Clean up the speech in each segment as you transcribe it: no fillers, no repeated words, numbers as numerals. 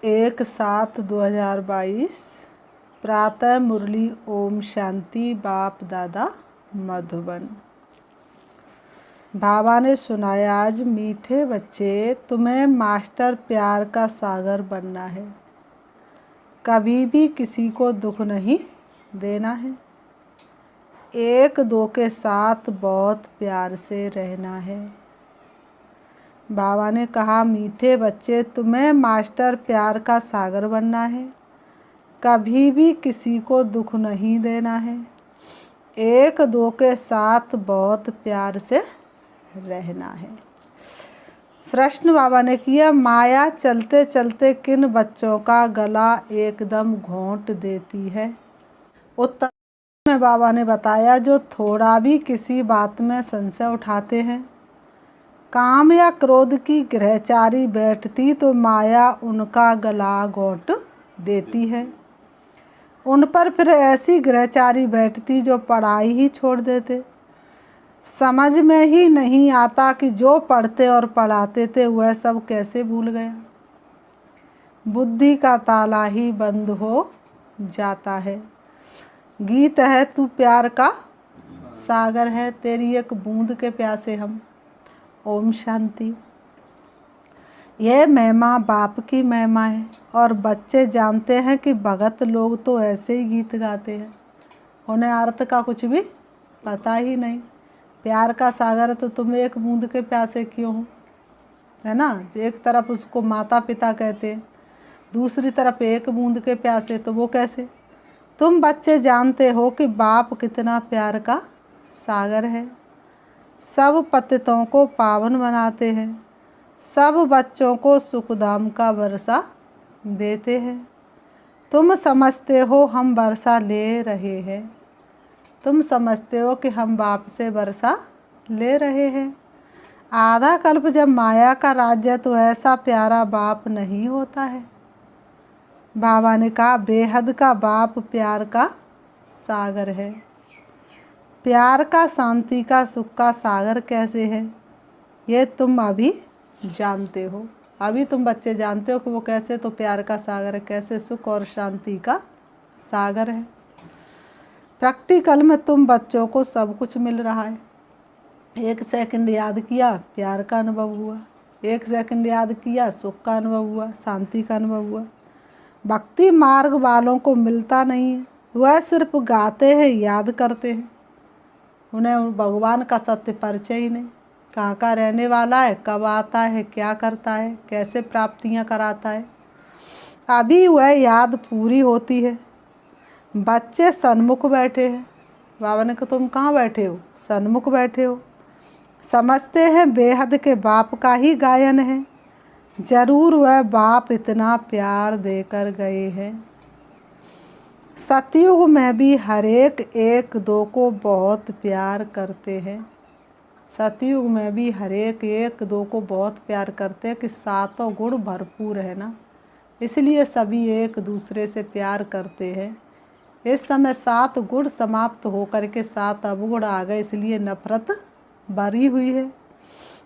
1/7/2022 प्रातः मुरली ओम शांति बाप दादा मधुबन। बाबा ने सुनाया, आज मीठे बच्चे, तुम्हें मास्टर प्यार का सागर बनना है। कभी भी किसी को दुख नहीं देना है। एक दो के साथ बहुत प्यार से रहना है। बाबा ने कहा, मीठे बच्चे, तुम्हें मास्टर प्यार का सागर बनना है। कभी भी किसी को दुख नहीं देना है। एक दो के साथ बहुत प्यार से रहना है। प्रश्न बाबा ने किया, माया चलते चलते किन बच्चों का गला एकदम घोंट देती है? उत्तर में बाबा ने बताया, जो थोड़ा भी किसी बात में संशय उठाते हैं। काम या क्रोध की ग्रहचारी बैठती तो माया उनका गला घोंट देती है। उन पर फिर ऐसी ग्रहचारी बैठती जो पढ़ाई ही छोड़ देते। समझ में ही नहीं आता कि जो पढ़ते और पढ़ाते थे वह सब कैसे भूल गया। बुद्धि का ताला ही बंद हो जाता है। गीत है, तू प्यार का सागर है, तेरी एक बूंद के प्यासे हम। ओम शांति। यह महिमा बाप की महिमा है और बच्चे जानते हैं कि भगत लोग तो ऐसे ही गीत गाते हैं, उन्हें अर्थ का कुछ भी पता ही नहीं। प्यार का सागर तो तुम एक बूंद के प्यासे क्यों हो, है ना। एक तरफ उसको माता पिता कहते हैं, दूसरी तरफ एक बूंद के प्यासे, तो वो कैसे? तुम बच्चे जानते हो कि बाप कितना प्यार का सागर है। सब पतितों को पावन बनाते हैं। सब बच्चों को सुखधाम का वर्षा देते हैं। तुम समझते हो हम वर्षा ले रहे हैं। तुम समझते हो कि हम बाप से वर्षा ले रहे हैं। आधा कल्प जब माया का राज्य, तो ऐसा प्यारा बाप नहीं होता है। बाबा ने कहा, बेहद का बाप प्यार का सागर है। प्यार का, शांति का, सुख का सागर कैसे है, ये तुम अभी जानते हो। अभी तुम बच्चे जानते हो कि वो कैसे तो प्यार का सागर है, कैसे सुख और शांति का सागर है। प्रैक्टिकल में तुम बच्चों को सब कुछ मिल रहा है। 1 सेकंड याद किया, प्यार का अनुभव हुआ। 1 सेकंड याद किया, सुख का अनुभव हुआ, शांति का अनुभव हुआ। भक्ति मार्ग वालों को मिलता नहीं है। वह सिर्फ गाते हैं, याद करते हैं। उन्हें भगवान का सत्य परिचय ही नहीं। कहाँ का रहने वाला है, कब आता है, क्या करता है, कैसे प्राप्तियां कराता है, अभी वह याद पूरी होती है। बच्चे सन्मुख बैठे हैं। बाबा ने कहा, तुम कहाँ बैठे हो? सन्मुख बैठे हो। समझते हैं बेहद के बाप का ही गायन है। जरूर वह बाप इतना प्यार देकर गए हैं। सतयुग में भी हर एक एक दो को बहुत प्यार करते हैं। सतयुग में भी हर एक एक दो को बहुत प्यार करते हैं कि सातों गुण भरपूर है ना, इसलिए सभी एक दूसरे से प्यार करते हैं। इस समय 7 गुण समाप्त होकर के 7 अवगुण आ गए, इसलिए नफरत भरी हुई है।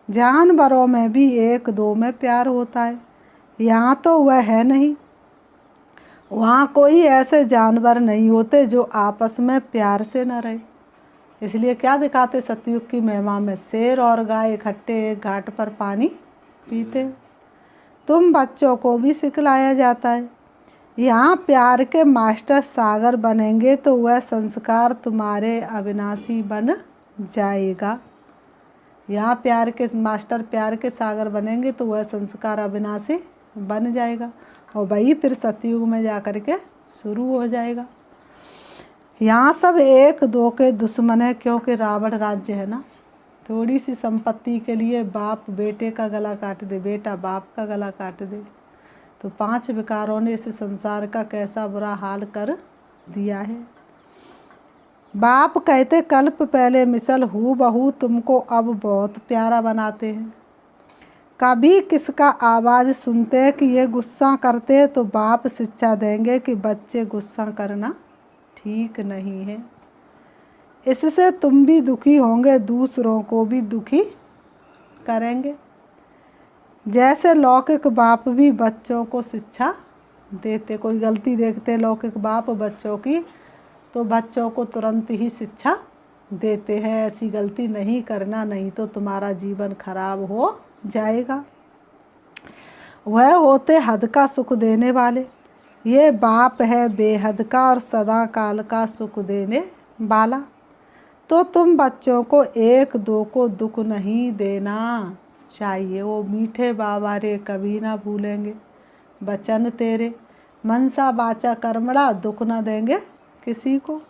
जानवरों में भी एक दो में प्यार होता है, यहाँ तो वह है नहीं। वहाँ कोई ऐसे जानवर नहीं होते जो आपस में प्यार से न रहे। इसलिए क्या दिखाते सतयुग की महिमा में? शेर और गाय इकट्ठे एक घाट पर पानी पीते। तुम बच्चों को भी सिखलाया जाता है। यहाँ प्यार के मास्टर सागर बनेंगे तो वह संस्कार तुम्हारे अविनाशी बन जाएगा। यहाँ प्यार के मास्टर, प्यार के सागर बनेंगे तो वह संस्कार अविनाशी बन जाएगा, और वही फिर सतयुग में जा कर के शुरू हो जाएगा। यहाँ सब एक दो के दुश्मन है, क्योंकि रावण राज्य है ना। थोड़ी सी संपत्ति के लिए बाप बेटे का गला काट दे, बेटा बाप का गला काट दे। तो 5 विकारों ने इस संसार का कैसा बुरा हाल कर दिया है। बाप कहते, कल्प पहले मिसल हूबहू तुमको अब बहुत प्यारा बनाते हैं। कभी किसका आवाज़ सुनते हैं कि ये गुस्सा करते हैं, तो बाप शिक्षा देंगे कि बच्चे गुस्सा करना ठीक नहीं है। इससे तुम भी दुखी होंगे, दूसरों को भी दुखी करेंगे। जैसे लौकिक बाप भी बच्चों को शिक्षा देते। कोई गलती देखते लौकिक बाप बच्चों की तो बच्चों को तुरंत ही शिक्षा देते हैं, ऐसी गलती नहीं करना, नहीं तो तुम्हारा जीवन खराब हो जाएगा। वह होते हद का सुख देने वाले, ये बाप है बेहद का और सदा काल का सुख देने वाला। तो तुम बच्चों को एक दो को दुख नहीं देना चाहिए। वो मीठे बाबा रे कभी ना भूलेंगे वचन तेरे, मनसा वाचा कर्मणा दुख न देंगे किसी को।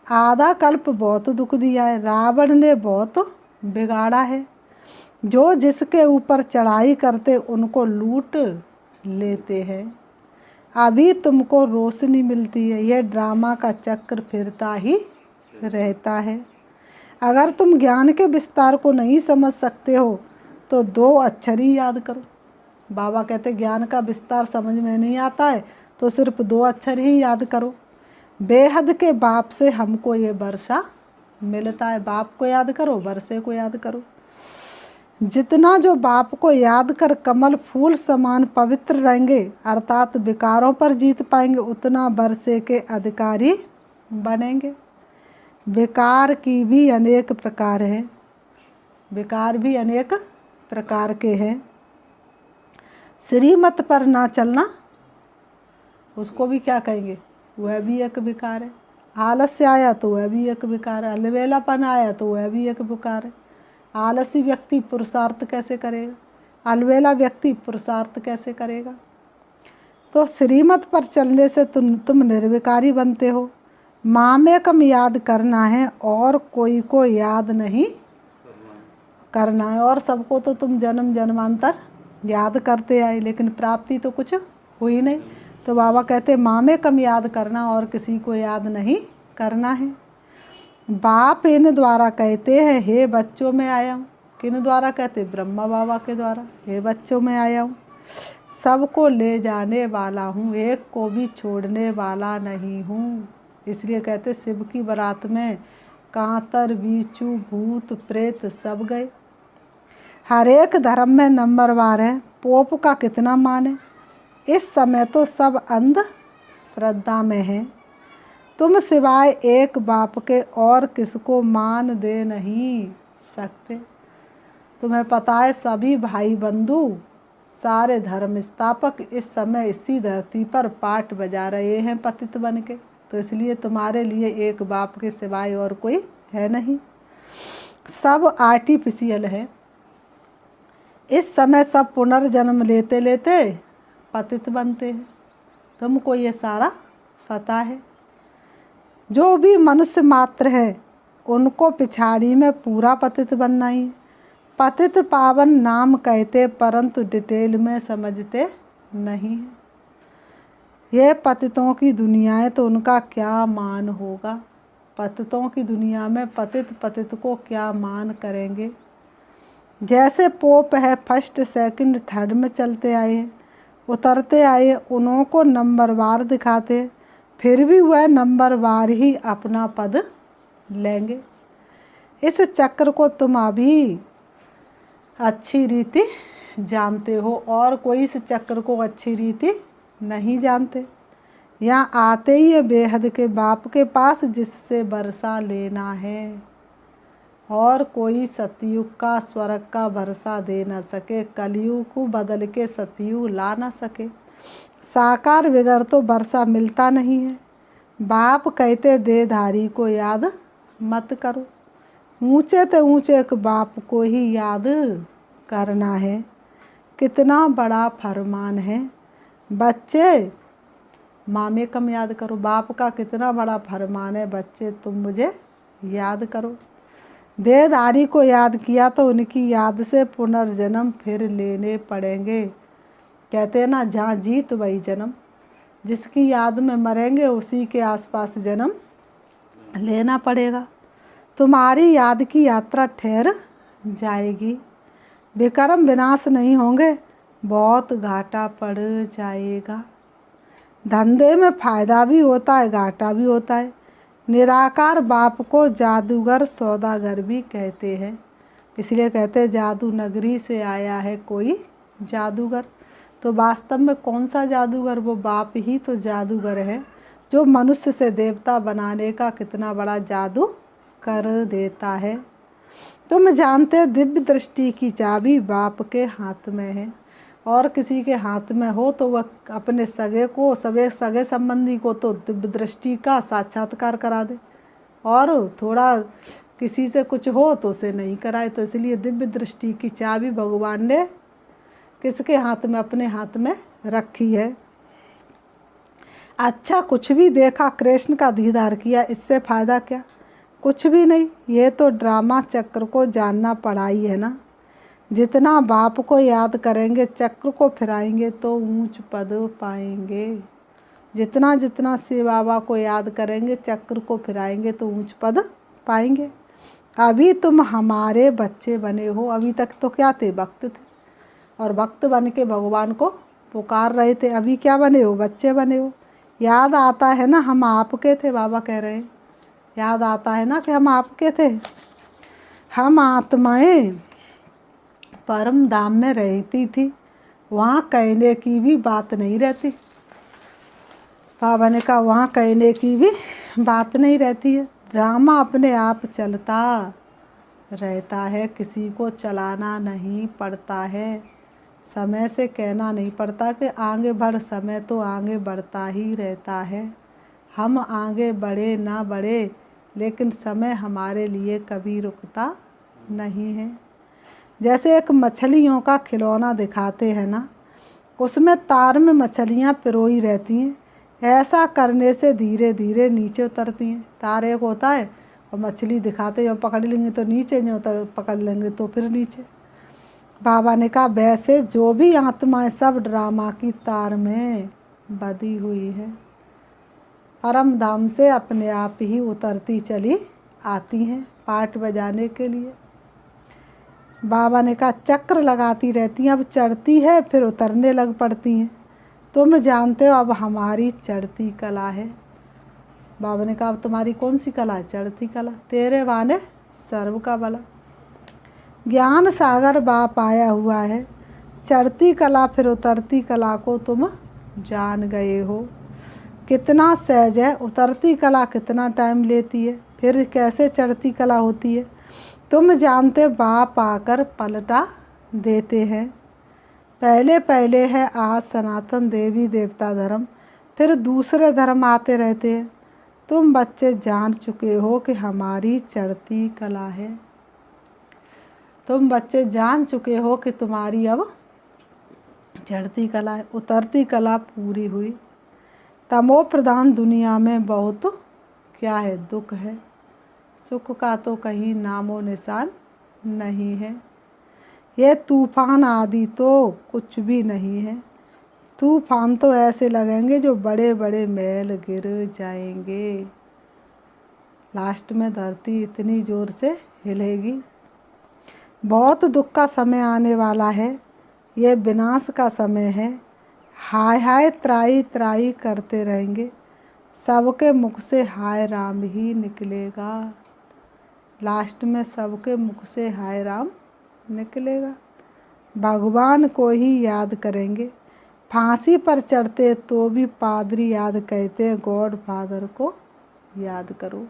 आधा कल्प बहुत दुख दिया है, रावण ने बहुत बिगाड़ा है। जो जिसके ऊपर चढ़ाई करते उनको लूट लेते हैं। अभी तुमको रोशनी मिलती है, यह ड्रामा का चक्र फिरता ही रहता है। अगर तुम ज्ञान के विस्तार को नहीं समझ सकते हो तो 2 अक्षर ही याद करो। बाबा कहते ज्ञान का विस्तार समझ में नहीं आता है तो सिर्फ 2 अक्षर ही याद करो। बेहद के बाप से हमको ये वर्षा मिलता है। बाप को याद करो, वर्षे को याद करो। जितना जो बाप को याद कर कमल फूल समान पवित्र रहेंगे अर्थात विकारों पर जीत पाएंगे, उतना वर्षे के अधिकारी बनेंगे। विकार की भी अनेक प्रकार हैं, विकार भी अनेक प्रकार के हैं। श्रीमत पर ना चलना, उसको भी क्या कहेंगे, वह भी एक विकार है। आलस्य आया तो वह भी एक विकार है। अलवेलापन आया तो वह भी एक विकार है। आलसी व्यक्ति पुरुषार्थ कैसे करेगा, अलवेला व्यक्ति पुरुषार्थ कैसे करेगा। तो श्रीमत पर चलने से तुम निर्विकारी बनते हो। मामेकम याद करना है और कोई को याद नहीं करना है। और सबको तो तुम जन्म जन्मांतर याद करते आए लेकिन प्राप्ति तो कुछ हुई नहीं। तो बाबा कहते मामेकम याद करना और किसी को याद नहीं करना है। बाप इन द्वारा कहते हैं हे बच्चों में आया हूँ। किन द्वारा कहते, ब्रह्मा बाबा के द्वारा। हे बच्चों में आया हूँ, सबको ले जाने वाला हूँ, एक को भी छोड़ने वाला नहीं हूँ। इसलिए कहते शिव की बारात में कांतर बीचू भूत प्रेत सब गए। हर एक धर्म में नंबरवार है। पोप का कितना मान है। इस समय तो सब अंध श्रद्धा में है। तुम सिवाय एक बाप के और किसको मान दे नहीं सकते। तुम्हें पता है सभी भाई बंधु सारे धर्म स्थापक इस समय इसी धरती पर पाठ बजा रहे हैं पतित बन के। तो इसलिए तुम्हारे लिए एक बाप के सिवाय और कोई है नहीं। सब आर्टिफिशियल है। इस समय सब पुनर्जन्म लेते लेते पतित बनते हैं। तुमको ये सारा पता है। जो भी मनुष्य मात्र है उनको पिछाड़ी में पूरा पतित बनना ही। पतित पावन नाम कहते परंतु डिटेल में समझते नहीं है। ये पतितों की दुनिया है तो उनका क्या मान होगा। पतितों की दुनिया में पतित को क्या मान करेंगे। जैसे पोप है फर्स्ट सेकंड थर्ड में चलते आए उतरते आए, उन्हों को नंबरवार दिखाते, फिर भी वह नंबरवार ही अपना पद लेंगे। इस चक्र को तुम अभी अच्छी रीति जानते हो और कोई इस चक्र को अच्छी रीति नहीं जानते। यहाँ आते ही बेहद के बाप के पास जिससे वर्षा लेना है और कोई सतयुग का स्वर्ग का वर्षा दे न सके, कलयुग को बदल के सतयुग ला न सके। साकार बगैर तो वर्षा मिलता नहीं है। बाप कहते देहधारी को याद मत करो, ऊंचे ते ऊंचे एक बाप को ही याद करना है। कितना बड़ा फरमान है। बच्चे मामे कम याद करो। बाप का कितना बड़ा फरमान है, बच्चे तुम मुझे याद करो। देहधारी को याद किया तो उनकी याद से पुनर्जन्म फिर लेने पड़ेंगे। कहते हैं ना जहाँ जीत वही जन्म। जिसकी याद में मरेंगे उसी के आसपास जन्म लेना पड़ेगा। तुम्हारी याद की यात्रा ठहर जाएगी। विक्रम विनाश नहीं होंगे, बहुत घाटा पड़ जाएगा। धंधे में फ़ायदा भी होता है घाटा भी होता है। निराकार बाप को जादूगर सौदागर भी कहते हैं। इसलिए कहते हैं जादू नगरी से आया है कोई जादूगर। तो वास्तव में कौन सा जादूगर? वो बाप ही तो जादूगर है जो मनुष्य से देवता बनाने का कितना बड़ा जादू कर देता है। तुम जानते दिव्य दृष्टि की चाबी बाप के हाथ में है, और किसी के हाथ में हो तो वह अपने सगे संबंधी को तो दिव्य दृष्टि का साक्षात्कार करा दे, और थोड़ा किसी से कुछ हो तो उसे नहीं कराए। तो इसलिए दिव्य दृष्टि की चाबी भगवान ने किसके हाथ में? अपने हाथ में रखी है। अच्छा, कुछ भी देखा, कृष्ण का दीदार किया, इससे फ़ायदा क्या? कुछ भी नहीं। ये तो ड्रामा चक्र को जानना पड़ाई है ना। जितना बाप को याद करेंगे, चक्र को फिराएंगे तो ऊंच पद पाएंगे। जितना जितना शिव बाबा को याद करेंगे, चक्र को फिराएंगे तो ऊंच पद पाएंगे। अभी तुम हमारे बच्चे बने हो। अभी तक तो क्या थे? भक्त थे, और भक्त बन के भगवान को पुकार रहे थे। अभी क्या बने हो? बच्चे बने हो। याद आता है ना हम आपके थे? बाबा कह रहे हैं, याद आता है ना कि हम आपके थे। हम आत्माएं परम धाम में रहती थी, वहाँ कहने की भी बात नहीं रहती। बाबा ने कहा वहाँ कहने की भी बात नहीं रहती है। ड्रामा अपने आप चलता रहता है, किसी को चलाना नहीं पड़ता है। समय से कहना नहीं पड़ता कि आगे बढ़, समय तो आगे बढ़ता ही रहता है। हम आगे बढ़े ना बढ़े, लेकिन समय हमारे लिए कभी रुकता नहीं है। जैसे एक मछलियों का खिलौना दिखाते हैं ना, उसमें तार में मछलियाँ पिरोई रहती हैं। ऐसा करने से धीरे धीरे नीचे उतरती हैं। तार एक होता है और मछली दिखाते हैं, पकड़ लेंगे तो नीचे, नहीं उतर पकड़ लेंगे तो फिर नीचे। बाबा ने कहा वैसे जो भी आत्माएं सब ड्रामा की तार में बंधी हुई है, परम धाम से अपने आप ही उतरती चली आती हैं पाठ बजाने के लिए। बाबा ने कहा चक्र लगाती रहती हैं, अब चढ़ती है फिर उतरने लग पड़ती हैं। तुम जानते हो अब हमारी चढ़ती कला है। बाबा ने कहा अब तुम्हारी कौन सी कला है? चढ़ती कला। तेरे वाने सर्व का भला। ज्ञान सागर बाप आया हुआ है। चढ़ती कला फिर उतरती कला को तुम जान गए हो। कितना सहज है। उतरती कला कितना टाइम लेती है, फिर कैसे चढ़ती कला होती है। तुम जानते बाप आकर पलटा देते हैं। पहले पहले है आज सनातन देवी देवता धर्म, फिर दूसरे धर्म आते रहते हैं। तुम बच्चे जान चुके हो कि हमारी चढ़ती कला है। तुम बच्चे जान चुके हो कि तुम्हारी अब चढ़ती कला है। उतरती कला पूरी हुई। तमो प्रधान दुनिया में बहुत क्या है? दुख है। सुख का तो कहीं नामो निशान नहीं है। ये तूफान आदि तो कुछ भी नहीं है। तूफान तो ऐसे लगेंगे जो बड़े बड़े महल गिर जाएंगे। लास्ट में धरती इतनी ज़ोर से हिलेगी। बहुत दुख का समय आने वाला है। ये विनाश का समय है। हाय हाय त्राई त्राई करते रहेंगे। सबके मुख से हाय राम ही निकलेगा। लास्ट में सबके मुख से हाय राम निकलेगा। भगवान को ही याद करेंगे। फांसी पर चढ़ते तो भी पादरी याद कहते हैं गॉड फादर को याद करो,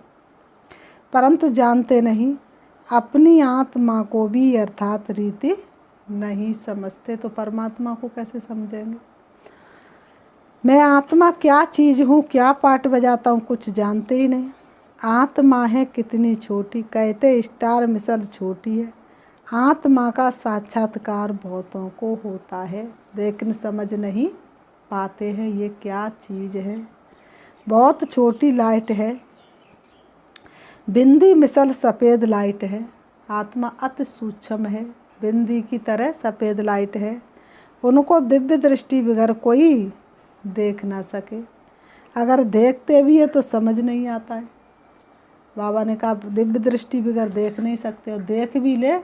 परंतु जानते नहीं, अपनी आत्मा को भी अर्थात रीति नहीं समझते, तो परमात्मा को कैसे समझेंगे। मैं आत्मा क्या चीज़ हूँ, क्या पाठ बजाता हूँ, कुछ जानते ही नहीं। आत्मा है कितनी छोटी, कहते स्टार मिसल छोटी है। आत्मा का साक्षात्कार बहुतों को होता है, लेकिन समझ नहीं पाते हैं ये क्या चीज़ है। बहुत छोटी लाइट है, बिंदी मिसल सफ़ेद लाइट है। आत्मा अति सूक्ष्म है, बिंदी की तरह सफ़ेद लाइट है। उनको दिव्य दृष्टि बगैर कोई देख ना सके। अगर देखते भी है तो समझ नहीं आता है। बाबा ने कहा दिव्य दृष्टि बगैर देख नहीं सकते, और देख भी ले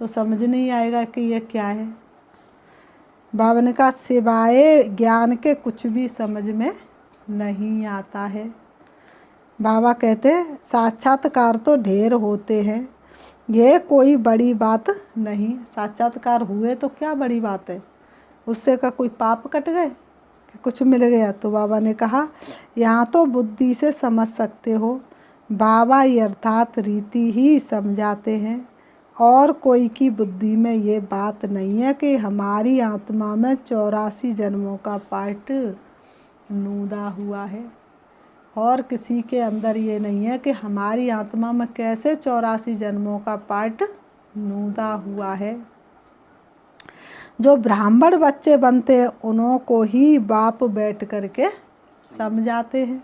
तो समझ नहीं आएगा कि ये क्या है। बाबा ने कहा सिवाय ज्ञान के कुछ भी समझ में नहीं आता है। बाबा कहते हैं साक्षात्कार तो ढेर होते हैं, ये कोई बड़ी बात नहीं। साक्षात्कार हुए तो क्या बड़ी बात है। उससे का कोई पाप कट गए, कुछ मिल गया? तो बाबा ने कहा यहाँ तो बुद्धि से समझ सकते हो, बाबा ये अर्थात रीति ही समझाते हैं, और कोई की बुद्धि में ये बात नहीं है कि हमारी आत्मा में 84 जन्मों का पाठ नूदा हुआ है, और किसी के अंदर ये नहीं है कि हमारी आत्मा में कैसे 84 जन्मों का पाठ नूदा हुआ है। जो ब्राह्मण बच्चे बनते हैं उन्हों को ही बाप बैठ करके समझाते हैं,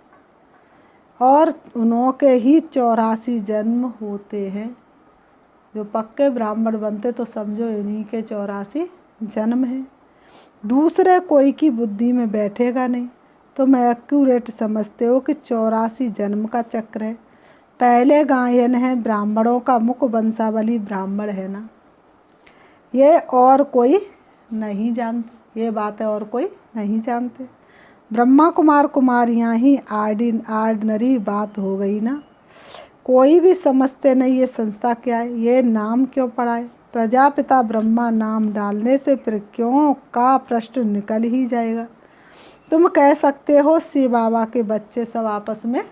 और उन्हों के ही 84 जन्म होते हैं। जो पक्के ब्राह्मण बनते तो समझो इन्हीं के 84 जन्म हैं। दूसरे कोई की बुद्धि में बैठेगा नहीं। तो मैं एक्यूरेट समझते हो कि 84 जन्म का चक्र है। पहले गायन है ब्राह्मणों का, मुख वंशावली ब्राह्मण है ना, ये और कोई नहीं जानते, ये बात है और कोई नहीं जानते। ब्रह्मा कुमार कुमारियाँ ही आर्डिनरी बात हो गई ना, कोई भी समझते नहीं ये संस्था क्या है, ये नाम क्यों पड़ा है। प्रजापिता ब्रह्मा नाम डालने से फिर क्यों का प्रश्न निकल ही जाएगा। तुम कह सकते हो शिव बाबा के बच्चे सब आपस में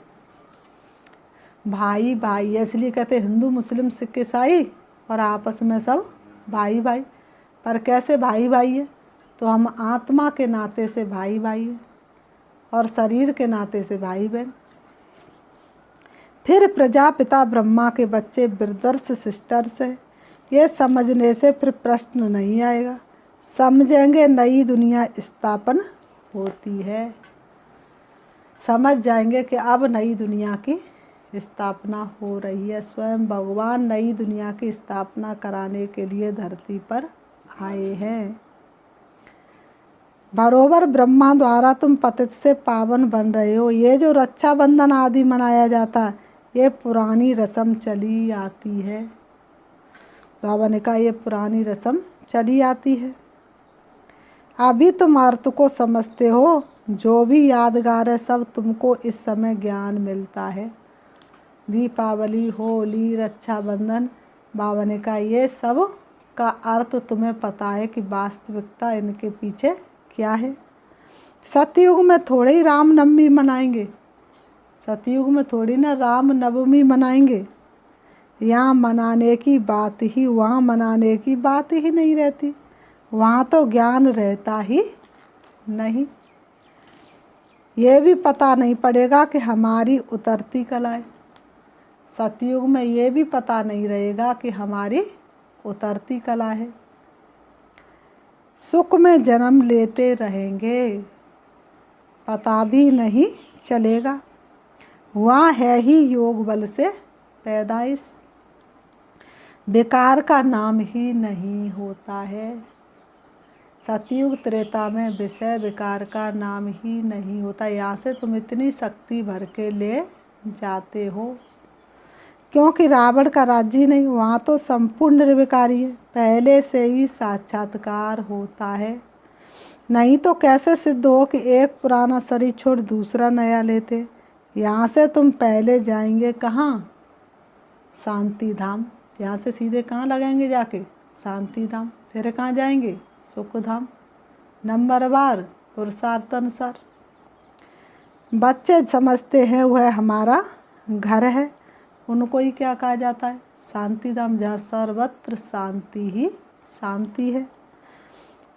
भाई भाई है, इसलिए कहते हिंदू मुस्लिम सिख ईसाई, और आपस में सब भाई भाई। पर कैसे भाई भाई है? तो हम आत्मा के नाते से भाई भाई है, और शरीर के नाते से भाई बहन। फिर प्रजापिता ब्रह्मा के बच्चे ब्रदर्स सिस्टर्स है, ये समझने से फिर प्रश्न नहीं आएगा। समझेंगे नई दुनिया स्थापन होती है, समझ जाएंगे कि अब नई दुनिया की स्थापना हो रही है। स्वयं भगवान नई दुनिया की स्थापना कराने के लिए धरती पर आए हैं। बरोबर ब्रह्मा द्वारा तुम पतित से पावन बन रहे हो। ये जो रक्षाबंधन आदि मनाया जाता है, ये पुरानी रस्म चली आती है। बाबा ने कहा ये पुरानी रस्म चली आती है। अभी तुम अर्थ को समझते हो, जो भी यादगार है सब तुमको इस समय ज्ञान मिलता है। दीपावली, होली, रक्षाबंधन, बाबा ने कहा ये सब का अर्थ तुम्हें पता है कि वास्तविकता इनके पीछे क्या है। सतयुग में थोड़े ही रामनवमी मनाएंगे, सतयुग में थोड़ी ना रामनवमी मनाएंगे। यहाँ मनाने की बात ही, वहाँ मनाने की बात ही नहीं रहती। वहाँ तो ज्ञान रहता ही नहीं। ये भी पता नहीं पड़ेगा कि हमारी उतरती कला है। सतयुग में ये भी पता नहीं रहेगा कि हमारी उतरती कला है। सुख में जन्म लेते रहेंगे, पता भी नहीं चलेगा। वहाँ है ही योग बल से पैदाइश, बेकार का नाम ही नहीं होता है। सतयुग त्रेता में विषय विकार का नाम ही नहीं होता। यहाँ से तुम इतनी शक्ति भर के ले जाते हो, क्योंकि रावण का राज्य ही नहीं, वहाँ तो संपूर्ण निर्विकारी है, पहले से ही साक्षात्कार होता है। नहीं तो कैसे सिद्ध हो कि एक पुराना शरीर छोड़ दूसरा नया लेते। यहाँ से तुम पहले जाएंगे कहाँ? शांति धाम। यहाँ से सीधे कहाँ लगाएंगे जाके? शांति धाम। फिर कहाँ जाएंगे? सुख धाम। नंबरवार पुरुषार्थ अनुसार। बच्चे समझते हैं वह हमारा घर है, उनको ही क्या कहा जाता है? शांति धाम, जहाँ सर्वत्र शांति ही शांति है।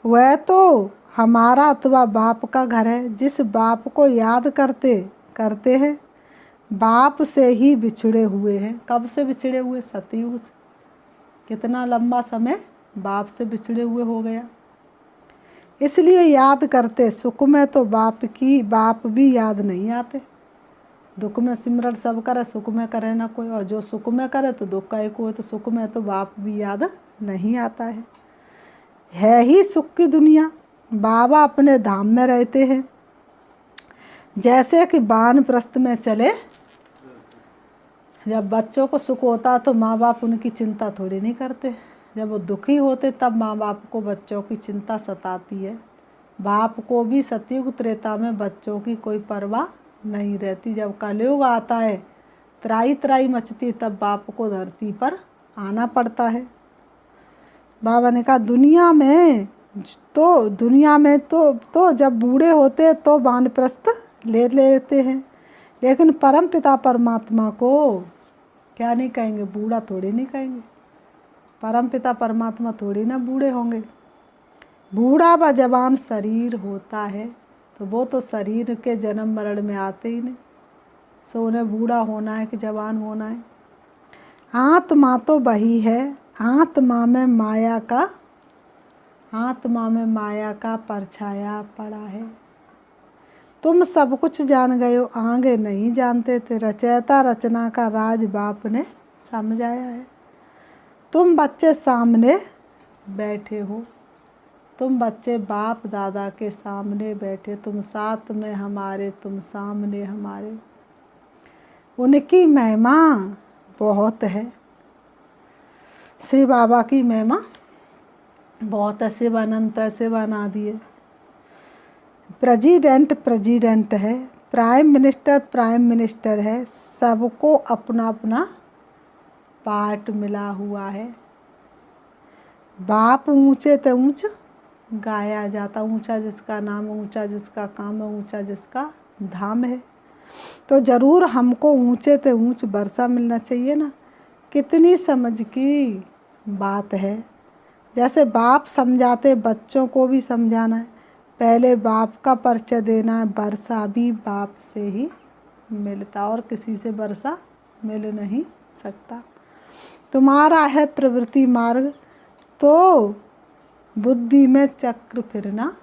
वह तो हमारा अथवा बाप का घर है। जिस बाप को याद करते हैं, बाप से ही बिछड़े हुए हैं। कब से बिछड़े हुए? सतयुग से। कितना लंबा समय बाप से बिछड़े हुए हो गया। इसलिए याद करते। सुख में तो बाप भी याद नहीं आते। दुख में सिमरन सब करे, सुख में करे ना कोई। और जो सुख में करे तो दुख का एक हो, तो सुख में तो बाप भी याद नहीं आता है ही सुख की दुनिया। बाबा अपने धाम में रहते हैं। जैसे कि वानप्रस्थ में चले, जब बच्चों को सुख होता तो माँ बाप उनकी चिंता थोड़ी नहीं करते। जब वो दुखी होते तब माँ बाप को बच्चों की चिंता सताती है। बाप को भी सतयुग त्रेता में बच्चों की कोई परवाह नहीं रहती। जब कलयुग आता है, त्राई त्राई मचती, तब बाप को धरती पर आना पड़ता है। बाबा ने कहा दुनिया में तो दुनिया में तो जब बूढ़े होते तो वानप्रस्थ ले लेते हैं, लेकिन परम पिता परमात्मा को क्या नहीं कहेंगे, बूढ़ा थोड़ी नहीं कहेंगे। परम पिता परमात्मा थोड़ी ना बूढ़े होंगे। बूढ़ा व जवान शरीर होता है, तो वो तो शरीर के जन्म मरण में आते ही नहीं, सो उन्हें बूढ़ा होना है कि जवान होना है। आत्मा तो वही है, आत्मा में माया का परछाया पड़ा है। तुम सब कुछ जान गए हो, आगे नहीं जानते थे। रचयिता रचना का राज बाप ने समझाया है। तुम बच्चे सामने बैठे हो, तुम बच्चे बाप दादा के सामने बैठे, तुम साथ में हमारे, तुम सामने हमारे। उनकी महिमा बहुत है, शिव बाबा की महिमा बहुत है। शिव अनंत है, शिव अनादि है। प्रेसिडेंट है, प्राइम मिनिस्टर है। सबको अपना अपना पार्ट मिला हुआ है। बाप ऊंचे ते ऊंच गाया जाता, ऊंचा जिसका नाम, ऊंचा जिसका काम, ऊंचा जिसका धाम है। तो ज़रूर हमको ऊंचे ते ऊंच वर्षा मिलना चाहिए ना। कितनी समझ की बात है। जैसे बाप समझाते, बच्चों को भी समझाना है। पहले बाप का परिचय देना है। वर्षा भी बाप से ही मिलता, और किसी से वर्षा मिल नहीं सकता। तुम्हारा है प्रवृत्ति मार्ग, तो बुद्धि में चक्र फिरना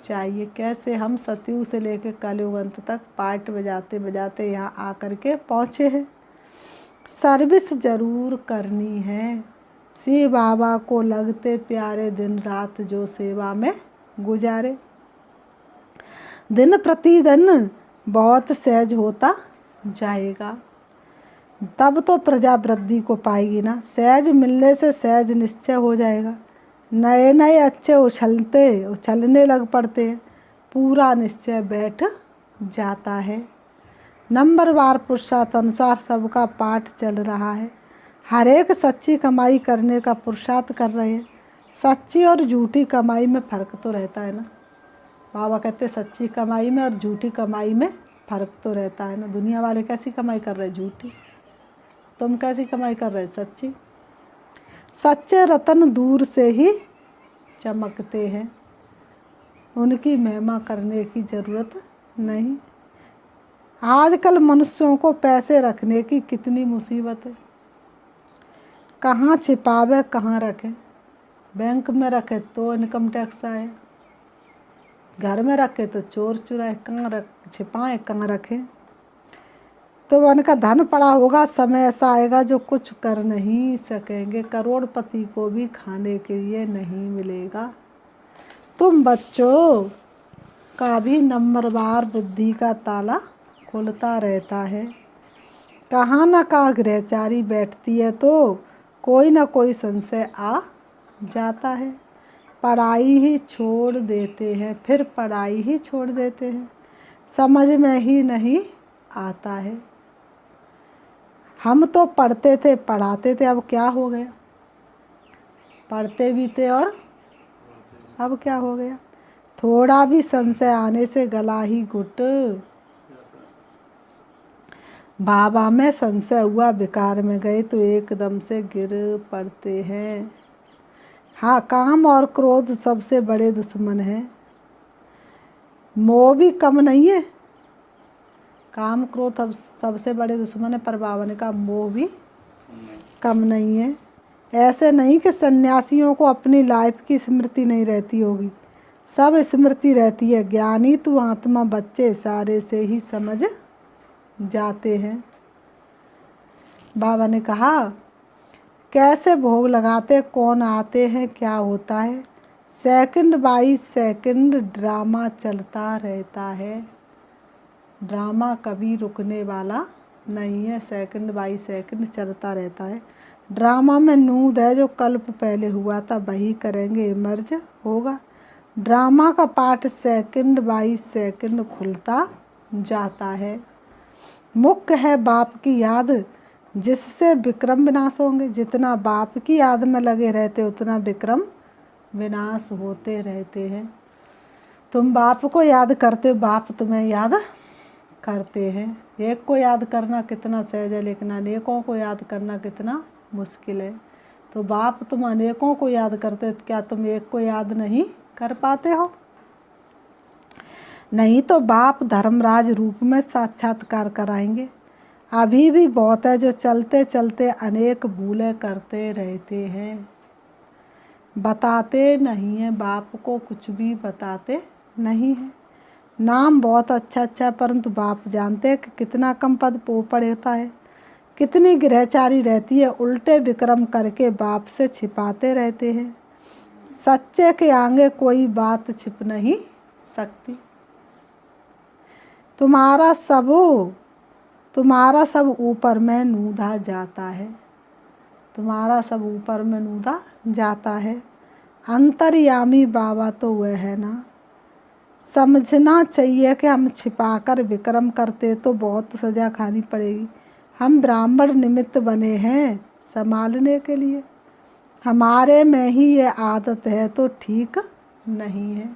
चाहिए। कैसे हम सतयुग से लेकर कलयुग अंत तक पार्ट बजाते बजाते यहाँ आकर के पहुँचे हैं। सर्विस ज़रूर करनी है। शिव बाबा को लगते प्यारे, दिन रात जो सेवा में गुजारे। दिन प्रतिदिन बहुत सहज होता जाएगा, तब तो प्रजा वृद्धि को पाएगी ना। सहज मिलने से सहज निश्चय हो जाएगा। नए नए अच्छे उछलने लग पड़ते हैं, पूरा निश्चय बैठ जाता है। नंबरवार पुरुषार्थ अनुसार सबका पाठ चल रहा है। हर एक सच्ची कमाई करने का पुरुषार्थ कर रहे हैं। सच्ची और झूठी कमाई में फ़र्क तो रहता है ना। बाबा कहते सच्ची कमाई में और झूठी कमाई में फ़र्क तो रहता है ना। दुनिया वाले कैसी कमाई कर रहे हैं? झूठी। तुम कैसी कमाई कर रहे? सच्ची। सच्चे रतन दूर से ही चमकते हैं, उनकी महिमा करने की ज़रूरत नहीं। आजकल मनुष्यों को पैसे रखने की कितनी मुसीबत है। कहाँ छिपावे, कहाँ रखें। बैंक में रखे तो इनकम टैक्स आए, घर में रखे तो चोर चुराए। कहाँ छिपाएं, कहाँ रखें। तो उनका धन पड़ा होगा, समय ऐसा आएगा जो कुछ कर नहीं सकेंगे। करोड़पति को भी खाने के लिए नहीं मिलेगा। तुम बच्चों का भी नंबरवार बुद्धि का ताला खुलता रहता है। कहाँ न कहाँ गृहचारी बैठती है तो कोई ना कोई संशय आ जाता है। पढ़ाई ही छोड़ देते हैं, फिर पढ़ाई ही छोड़ देते हैं। समझ में ही नहीं आता है। हम तो पढ़ते थे, पढ़ाते थे, अब क्या हो गया? पढ़ते भी थे और अब क्या हो गया? थोड़ा भी संशय आने से गला ही घुट। बाबा में संशय हुआ, विकार में गए तो एकदम से गिर पड़ते हैं। हाँ, काम और क्रोध सबसे बड़े दुश्मन हैं। मोह भी कम नहीं है। काम क्रोध अब सबसे बड़े दुश्मन है, पर बाबा ने कहा मोह भी कम नहीं है। ऐसे नहीं कि सन्यासियों को अपनी लाइफ की स्मृति नहीं रहती होगी, सब स्मृति रहती है। ज्ञानी तू आत्मा बच्चे सारे से ही समझ जाते हैं। बाबा ने कहा कैसे भोग लगाते, कौन आते हैं, क्या होता है। सेकंड बाई सेकंड ड्रामा चलता रहता है। ड्रामा कभी रुकने वाला नहीं है, सेकंड बाई सेकंड चलता रहता है। ड्रामा में नूद है, जो कल्प पहले हुआ था वही करेंगे, इमर्ज होगा। ड्रामा का पाठ सेकंड बाई सेकंड खुलता जाता है। मुख्य है बाप की याद, जिससे विक्रम विनाश होंगे। जितना बाप की याद में लगे रहते उतना विक्रम विनाश होते रहते हैं। तुम बाप को याद करते हो, बाप तुम्हें याद करते हैं। एक को याद करना कितना सहज है, लेकिन अनेकों को याद करना कितना मुश्किल है। तो बाप तुम अनेकों को याद करते, क्या तुम एक को याद नहीं कर पाते हो? नहीं तो बाप धर्मराज रूप में साक्षात्कार कराएंगे। अभी भी बहुत है जो चलते चलते अनेक भूलें करते रहते हैं। बताते नहीं हैं, बाप को कुछ भी बताते नहीं हैं। नाम बहुत अच्छा अच्छा, परंतु बाप जानते हैं कि कितना कम पद पड़ता है, कितनी गृहचारी रहती है। उल्टे विक्रम करके बाप से छिपाते रहते हैं। सच्चे के आगे कोई बात छिप नहीं सकती। तुम्हारा सब ऊपर में नूधा जाता है, तुम्हारा सब ऊपर में नूधा जाता है। अंतर्यामी बाबा तो वह है ना। समझना चाहिए कि हम छिपाकर विक्रम करते तो बहुत सजा खानी पड़ेगी। हम ब्राह्मण निमित्त बने हैं संभालने के लिए। हमारे में ही ये आदत है तो ठीक नहीं है।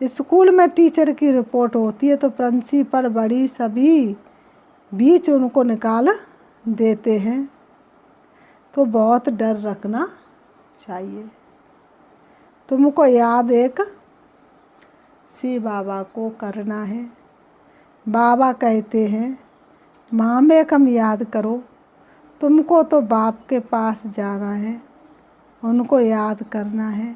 स्कूल में टीचर की रिपोर्ट होती है तो प्रिंसिपल बड़ी सभी बीच उनको निकाल देते हैं। तो बहुत डर रखना चाहिए। तुमको याद एक शिव बाबा को करना है। बाबा कहते हैं मामे कम याद करो। तुमको तो बाप के पास जाना है, उनको याद करना है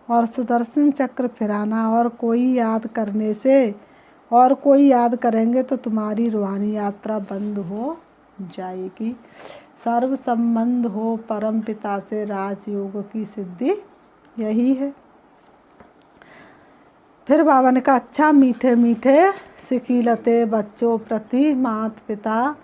और सुदर्शन चक्र फिराना। और कोई याद करने से और कोई याद करेंगे तो तुम्हारी रूहानी यात्रा बंद हो जाएगी। सर्व संबंध हो परम पिता से, राजयोग की सिद्धि यही है। फिर बाबा ने कहा अच्छा मीठे मीठे सिकीलते बच्चों प्रति माता पिता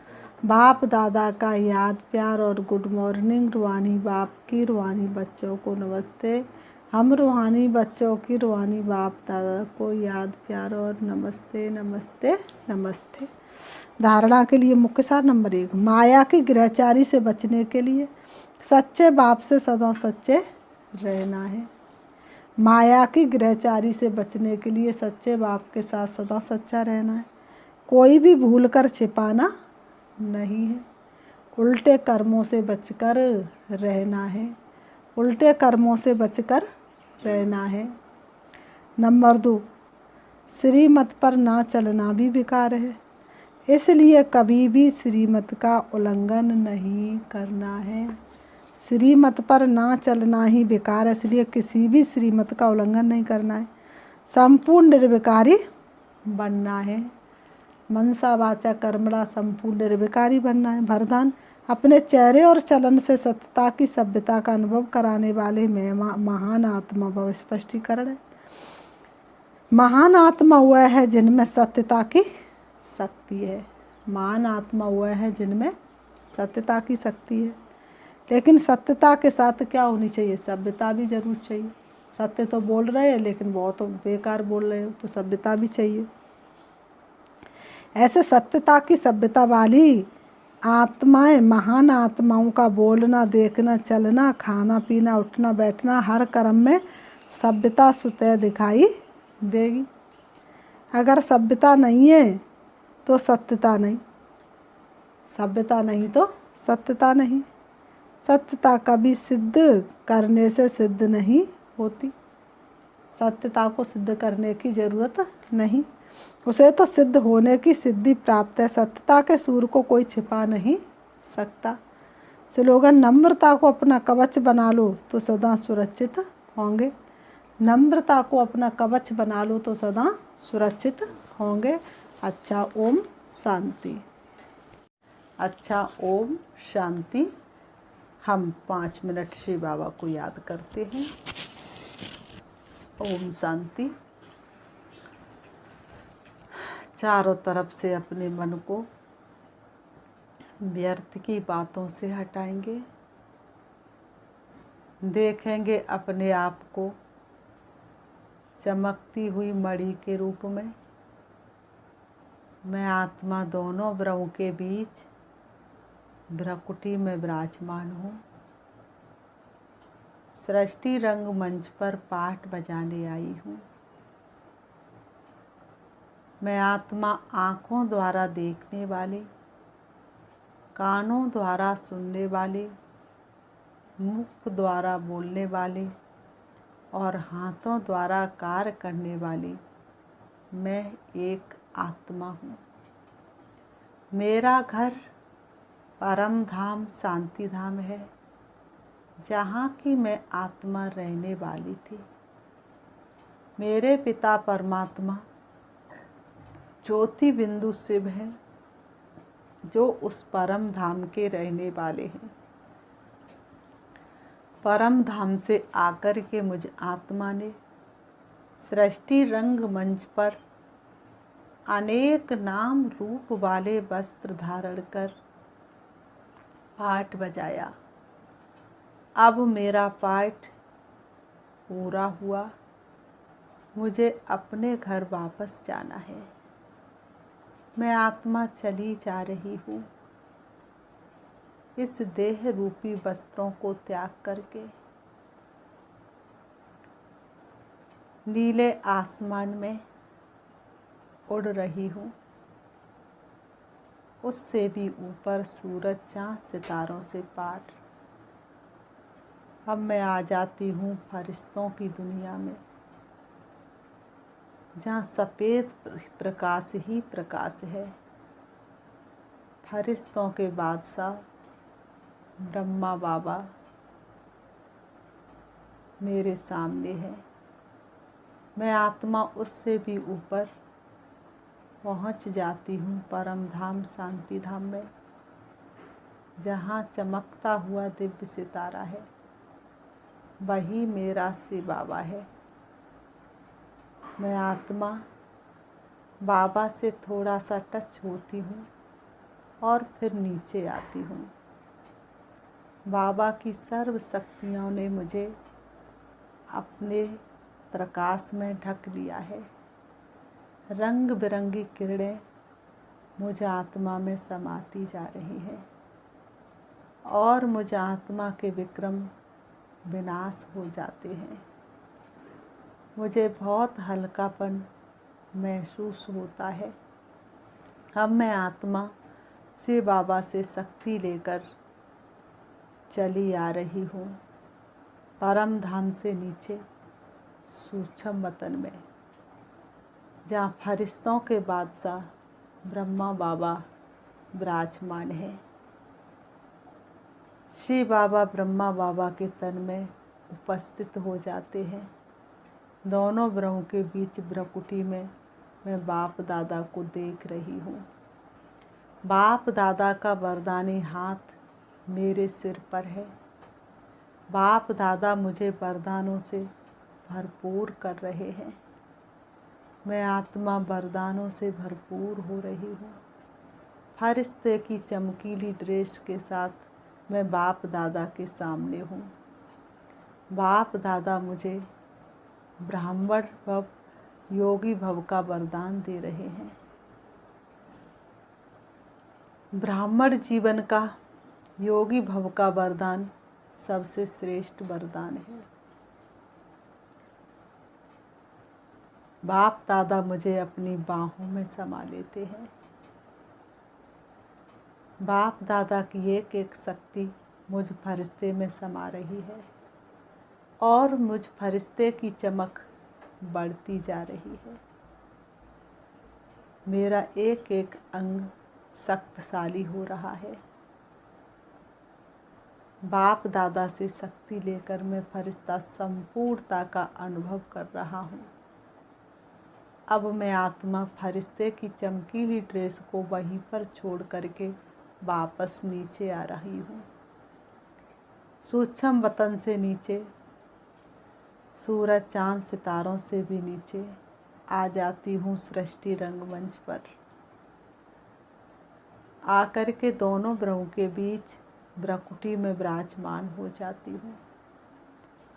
बाप दादा का याद प्यार और गुड मॉर्निंग। रूहानी बाप की रूहानी बच्चों को नमस्ते। हम रूहानी बच्चों की रूहानी बाप दादा को याद प्यार और नमस्ते नमस्ते नमस्ते। धारणा के लिए मुख्य सार नंबर 1, माया की गृहचारी से बचने के लिए सच्चे बाप से सदा सच्चे रहना है। माया की गृहचारी से बचने के लिए सच्चे बाप के साथ सदा सच्चा रहना है। कोई भी भूल कर छिपाना नहीं है। उल्टे कर्मों से बचकर रहना है, उल्टे कर्मों से बचकर रहना है। नंबर 2, श्रीमत पर ना चलना भी बेकार है, इसलिए कभी भी श्रीमत का उल्लंघन नहीं करना है। श्रीमत पर ना चलना ही बेकार है, इसलिए किसी भी श्रीमत का उल्लंघन नहीं करना है। संपूर्ण निर्विकारी बनना है। मनसा वाचा कर्मणा संपूर्ण निर्विकारी बनना है। वरदान, अपने चेहरे और चलन से सत्यता की सभ्यता का अनुभव कराने वाले महान आत्मा भव। स्पष्टीकरण है, महान आत्मा वह है जिनमें सत्यता की शक्ति है। महान आत्मा वह है जिनमें सत्यता की शक्ति है। लेकिन सत्यता के साथ क्या होनी चाहिए? सभ्यता भी जरूर चाहिए। सत्य तो बोल रहे हैं लेकिन बहुत बेकार बोल रहे हो, तो सभ्यता भी चाहिए। ऐसे सत्यता की सभ्यता वाली आत्माएं, महान आत्माओं का बोलना, देखना, चलना, खाना पीना, उठना बैठना, हर कर्म में सभ्यता स्वतः दिखाई देगी। अगर सभ्यता नहीं है तो सत्यता नहीं, सभ्यता नहीं तो सत्यता नहीं। सत्यता कभी सिद्ध करने से सिद्ध नहीं होती। सत्यता को सिद्ध करने की जरूरत नहीं, उसे तो सिद्ध होने की सिद्धि प्राप्त है। सत्यता के सूर को कोई छिपा नहीं सकता। स्लोगन, नम्रता को अपना कवच बना लो तो सदा सुरक्षित होंगे। नम्रता को अपना कवच बना लो तो सदा सुरक्षित होंगे। अच्छा, ओम शांति। अच्छा, ओम शांति। हम 5 मिनट श्री बाबा को याद करते हैं। ओम शांति। चारों तरफ से अपने मन को व्यर्थ की बातों से हटाएंगे। देखेंगे अपने आप को चमकती हुई मणि के रूप में। मैं आत्मा दोनों भ्रमों के बीच भ्रकुटी में विराजमान हूँ। सृष्टि रंगमंच पर पाठ बजाने आई हूँ। मैं आत्मा आँखों द्वारा देखने वाले, कानों द्वारा सुनने वाले, मुख द्वारा बोलने वाले और हाथों द्वारा कार्य करने वाली मैं एक आत्मा हूँ। मेरा घर परम धाम शांति धाम है, जहाँ की मैं आत्मा रहने वाली थी। मेरे पिता परमात्मा ज्योति बिंदु शिव हैं, जो उस परम धाम के रहने वाले हैं। परम धाम से आकर के मुझ आत्मा ने सृष्टि रंग मंच पर अनेक नाम रूप वाले वस्त्र धारण कर पाठ बजाया। अब मेरा पाठ पूरा हुआ, मुझे अपने घर वापस जाना है। मैं आत्मा चली जा रही हूँ, इस देह रूपी वस्त्रों को त्याग करके। नीले आसमान में उड़ रही हूँ, उससे भी ऊपर सूरज चाँद सितारों से पार। अब मैं आ जाती हूँ फरिश्तों की दुनिया में, जहाँ सफ़ेद प्रकाश ही प्रकाश है। फरिश्तों के बादशाह ब्रह्मा बाबा मेरे सामने है। मैं आत्मा उससे भी ऊपर पहुँच जाती हूँ परम धाम शांति धाम में, जहाँ चमकता हुआ दिव्य सितारा है। वही मेरा शिव बाबा है। मैं आत्मा बाबा से थोड़ा सा टच होती हूँ और फिर नीचे आती हूँ। बाबा की सर्व शक्तियों ने मुझे अपने प्रकाश में ढक लिया है। रंग बिरंगी किरणें मुझ आत्मा में समाती जा रही हैं और मुझ आत्मा के विक्रम विनाश हो जाते हैं। मुझे बहुत हल्कापन महसूस होता है। अब मैं आत्मा शिव बाबा से शक्ति लेकर चली आ रही हूँ परम धाम से नीचे सूक्ष्म वतन में, जहाँ फरिश्तों के बादशाह ब्रह्मा बाबा विराजमान है। शिव बाबा ब्रह्मा बाबा के तन में उपस्थित हो जाते हैं। दोनों ब्रह्मों के बीच ब्रकुटी में मैं बाप दादा को देख रही हूँ। बाप दादा का वरदानी हाथ मेरे सिर पर है। बाप दादा मुझे वरदानों से भरपूर कर रहे हैं। मैं आत्मा वरदानों से भरपूर हो रही हूँ। फरिश्ते की चमकीली ड्रेस के साथ मैं बाप दादा के सामने हूँ। बाप दादा मुझे ब्राह्मण भव, योगी भव का वरदान दे रहे हैं। ब्राह्मण जीवन का, योगी भव का वरदान सबसे श्रेष्ठ वरदान है। बाप दादा मुझे अपनी बाहों में समा लेते हैं। बाप दादा की एक एक शक्ति मुझ फरिश्ते में समा रही है और मुझ फरिश्ते की चमक बढ़ती जा रही है। मेरा एक एक अंग शक्तिशाली हो रहा है। बाप दादा से शक्ति लेकर मैं फरिश्ता संपूर्णता का अनुभव कर रहा हूँ। अब मैं आत्मा फरिश्ते की चमकीली ड्रेस को वहीं पर छोड़ करके वापस नीचे आ रही हूँ। सूक्ष्म वतन से नीचे, सूरज चांद सितारों से भी नीचे आ जाती हूँ सृष्टि रंगमंच पर। आकर के दोनों ब्रह्मों के बीच ब्रकुटी में विराजमान हो जाती हूँ।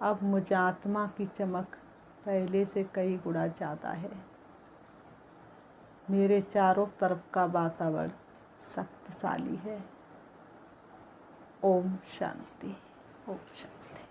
अब मुझ आत्मा की चमक पहले से कई गुना ज़्यादा है। मेरे चारों तरफ का वातावरण शक्तिशाली है। ओम शांति, ओम शांति।